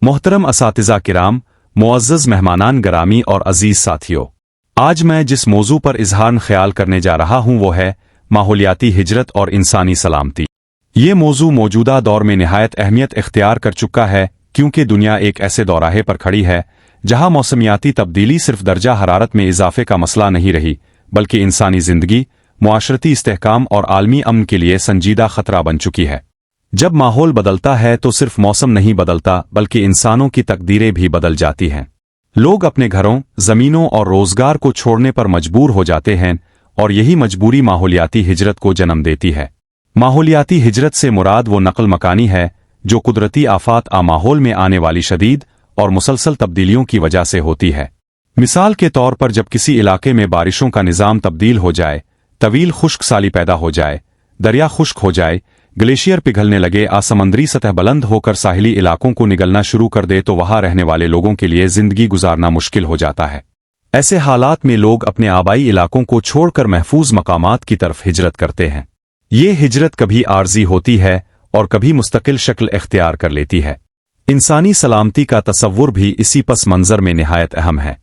मोहतरम असातिज़ा किराम, मुअज़्ज़ज़ मेहमानान गरामी और अजीज़ साथियों, आज मैं जिस मौजू पर इजहार ख्याल करने जा रहा हूं वो है माहौलियाती हिजरत और इंसानी सलामती। ये मौजू मौजूदा दौर में निहायत अहमियत इख्तियार कर चुका है क्योंकि दुनिया एक ऐसे दौराहे पर खड़ी है जहां मौसमियाती तब्दीली सिर्फ दर्जा हरारत में इजाफे का मसला नहीं रही बल्कि इंसानी जिंदगी, मुआशरती इस्तेहकाम और आलमी अमन के लिए संजीदा खतरा बन चुकी है। जब माहौल बदलता है तो सिर्फ मौसम नहीं बदलता बल्कि इंसानों की तकदीरें भी बदल जाती हैं। लोग अपने घरों, जमीनों और रोजगार को छोड़ने पर मजबूर हो जाते हैं और यही मजबूरी माहौलियाती हिजरत को जन्म देती है। माहौलियाती हिजरत से मुराद वो नकल मकानी है जो कुदरती आफात माहौल में आने वाली शदीद और मुसलसल तब्दीलियों की वजह से होती है। मिसाल के तौर पर जब किसी इलाके में बारिशों का निज़ाम तब्दील हो जाए, तवील खुश्क साली पैदा हो जाए, दरिया खुश्क हो जाए, ग्लेशियर पिघलने लगे, समुद्री सतह बुलंद होकर साहिली इलाकों को निगलना शुरू कर दे तो वहां रहने वाले लोगों के लिए जिंदगी गुजारना मुश्किल हो जाता है। ऐसे हालात में लोग अपने आबाई इलाकों को छोड़कर महफूज मकामात की तरफ हिजरत करते हैं। ये हिजरत कभी आर्जी होती है और कभी मुस्तकिल शक्ल इख्तियार कर लेती है। इंसानी सलामती का तसव्वुर भी इसी पस मंजर में निहायत अहम है।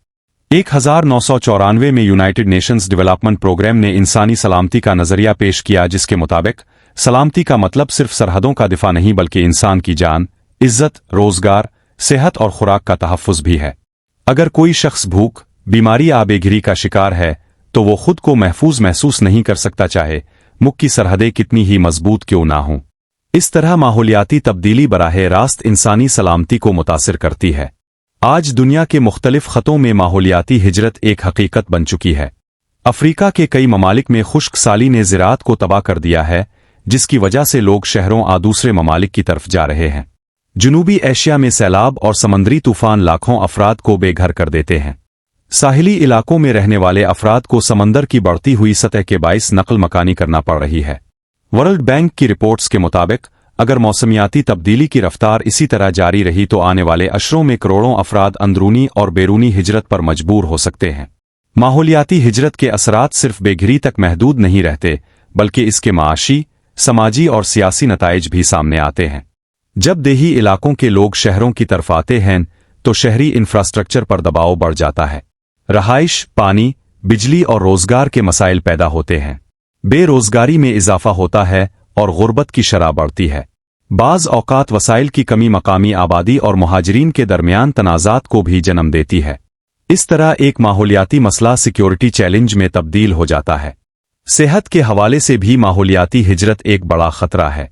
1994 में यूनाइटेड नेशंस डेवलपमेंट प्रोग्राम ने इंसानी सलामती का नजरिया पेश किया जिसके मुताबिक सलामती का मतलब सिर्फ सरहदों का दिफा नहीं बल्कि इंसान की जान, इज्जत, रोजगार, सेहत और खुराक का तहफ़्फ़ुज़ भी है। अगर कोई शख्स भूख, बीमारी या बेघरी का शिकार है तो वो खुद को महफूज महसूस नहीं कर सकता चाहे मुल्क की सरहदें कितनी ही मजबूत क्यों ना हों। इस तरह माहौलियाती तब्दीली बराह रास्त इंसानी सलामती को मुतासिर करती है। आज दुनिया के मुख्तलिफ खतों में माहौलियाती हिजरत एक हकीकत बन चुकी है। अफ्रीका के कई ममालिक में खुश्क साली ने ज़राअत को तबाह कर दिया है जिसकी वजह से लोग शहरों दूसरे ममालिक की तरफ जा रहे हैं। जनूबी एशिया में सैलाब और समंदरी तूफान लाखों अफराद को बेघर कर देते हैं। साहिली इलाकों में रहने वाले अफराद को समंदर की बढ़ती हुई सतह के बाइस नकल मकानी करना पड़ रही है। वर्ल्ड बैंक की रिपोर्ट्स के मुताबिक अगर मौसमियाती तब्दीली की रफ्तार इसी तरह जारी रही तो आने वाले अशरों में करोड़ों अफराद अंदरूनी और बैरूनी हिजरत पर मजबूर हो सकते हैं। माहौलियाती हिजरत के असरात सिर्फ बेघरी तक महदूद नहीं रहते बल्कि इसके माशी, समाजी और सियासी नताइज भी सामने आते हैं। जब देही इलाकों के लोग शहरों की तरफ आते हैं तो शहरी इंफ्रास्ट्रक्चर पर दबाव बढ़ जाता है। रहाइश, पानी, बिजली और रोजगार के मसाइल पैदा होते हैं। बेरोजगारी में इजाफा होता है और गुर्बत की शरह बढ़ती है। बाज़ औकात वसाइल की कमी मकामी आबादी और मुहाजिरीन के दरमियान तनाज़ात को भी जन्म देती है। इस तरह एक माहौलियाती मसला सिक्योरिटी चैलेंज में तब्दील हो जाता है। सेहत के हवाले से भी माहौलियाती हिजरत एक बड़ा खतरा है।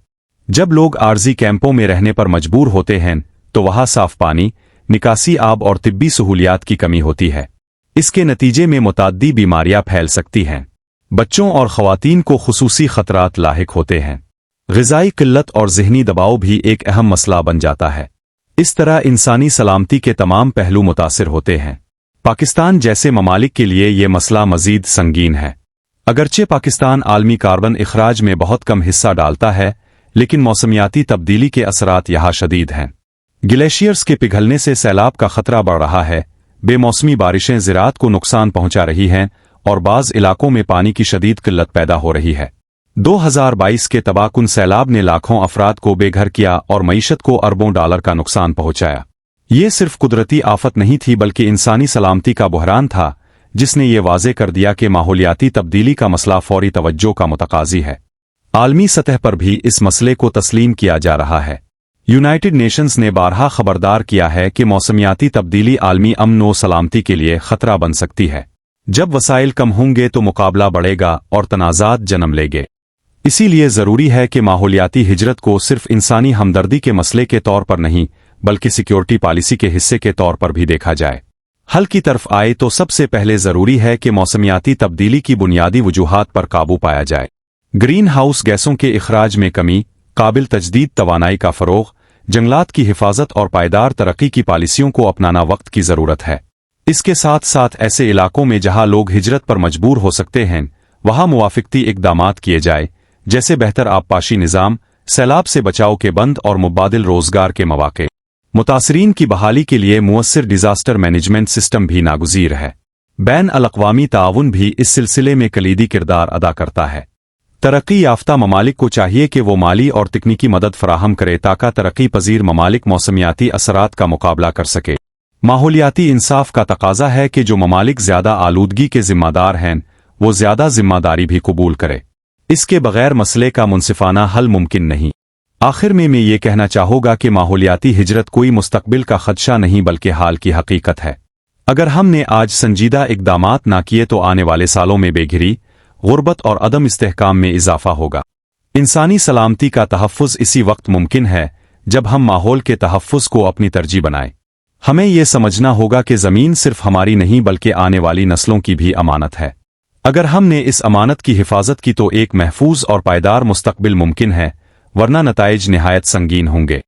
जब लोग आर्जी कैंपों में रहने पर मजबूर होते हैं तो वहां साफ पानी, निकासी आब और तिब्बी सहूलियात की कमी होती है। इसके नतीजे में मुताद्दी बीमारियां फैल सकती हैं। बच्चों और ख़वातीन को खुसूसी खतरात लाहिक होते हैं। ग़िज़ाई किल्लत और ज़हनी दबाव भी एक अहम मसला बन जाता है। इस तरह इंसानी सलामती के तमाम पहलू मुतासिर होते हैं। पाकिस्तान जैसे ममालिक के लिए ये मसला मज़ीद संगीन है। अगरचे पाकिस्तान आलमी कार्बन इखराज में बहुत कम हिस्सा डालता है लेकिन मौसमियाती तब्दीली के असरात यहाँ शदीद हैं। ग्लेशियर्स के पिघलने से सैलाब का खतरा बढ़ रहा है, बेमौसमी बारिशें ज़राअत को नुकसान पहुंचा रही हैं और बाज़ इलाकों में पानी की शदीद किल्लत पैदा हो रही है। 2022 के तबाहकुन सैलाब ने लाखों अफराद को बेघर किया और मईशत को अरबों डॉलर का नुकसान पहुंचाया। ये सिर्फ कुदरती आफत नहीं थी बल्कि इंसानी सलामती का बुहरान था जिसने ये वाज़े कर दिया कि माहौलियाती तब्दीली का मसला फौरी तवज्जो का मुतकाज़ी है। आलमी सतह पर भी इस मसले को तस्लीम किया जा रहा है। यूनाइटेड नेशंस ने बारहा खबरदार किया है कि मौसमियाती तब्दीली आलमी अमन व सलामती के लिए खतरा बन सकती है। जब वसाइल कम होंगे तो मुकाबला बढ़ेगा और तनाज़ात जन्म लेंगे। इसीलिए ज़रूरी है कि माहौलियाती हिजरत को सिर्फ इंसानी हमदर्दी के मसले के तौर पर नहीं बल्कि सिक्योरिटी पॉलिसी के हिस्से के तौर पर भी देखा जाए। हल की तरफ आए तो सबसे पहले ज़रूरी है कि मौसमियाती तब्दीली की बुनियादी वजूहात पर काबू पाया जाए। ग्रीन हाउस गैसों के इखराज में कमी, काबिल तजदीद तवानाई का फ़रोग़, जंगलात की हिफाजत और पायदार तरक्की की पॉलिसियों को अपनाना वक्त की ज़रूरत है। इसके साथ साथ ऐसे इलाकों में जहां लोग हिजरत पर मजबूर हो सकते हैं वहां मुवाफ़िक़ती इक़दामात किए जाए जैसे बेहतर आबपाशी निज़ाम, सैलाब से बचाव के बंद और मुबादिल रोज़गार के मौक़े। मुतासरीन की बहाली के लिए मुअस्सिर डिज़ास्टर मैनेजमेंट सिस्टम भी नागुज़ीर है। बैन अल-अक़वामी ताउन भी इस सिलसिले में कलीदी किरदार अदा करता है। तरक्की याफ्ता ममालिक को चाहिए कि वो माली और तकनीकी मदद फराहम करे ताकि तरक्की पजीर ममालिक मौसमियाती असरात का मुकाबला कर सके। माहौलियाती इंसाफ का तकाजा है कि जो ममालिक ज़्यादा आलूदगी के ज़िम्मेदार हैं वो ज़्यादा ज़िम्मेदारी भी कबूल करे। इसके बगैर मसले का मुनसिफाना हल मुमकिन नहीं। आखिर में मैं ये कहना चाहूँगा कि माहौलियाती हिजरत कोई मुस्तकबिल का खदशा नहीं बल्कि हाल की हकीकत है। अगर हमने आज संजीदा इक़दामात ना किए तो आने वाले सालों में बेघिरी, गुर्बत और अदम इस्तेहकाम में इजाफा होगा। इंसानी सलामती का तहफ़्फ़ुज़ इसी वक्त मुमकिन है जब हम माहौल के तहफ़्फ़ुज़ को अपनी तरजीह बनाएं। हमें यह समझना होगा कि ज़मीन सिर्फ हमारी नहीं बल्कि आने वाली नस्लों की भी अमानत है। अगर हमने इस अमानत की हिफाजत की तो एक महफूज और पायदार मुस्तकबिल मुमकिन है, वरना नताइज निहायत संगीन होंगे।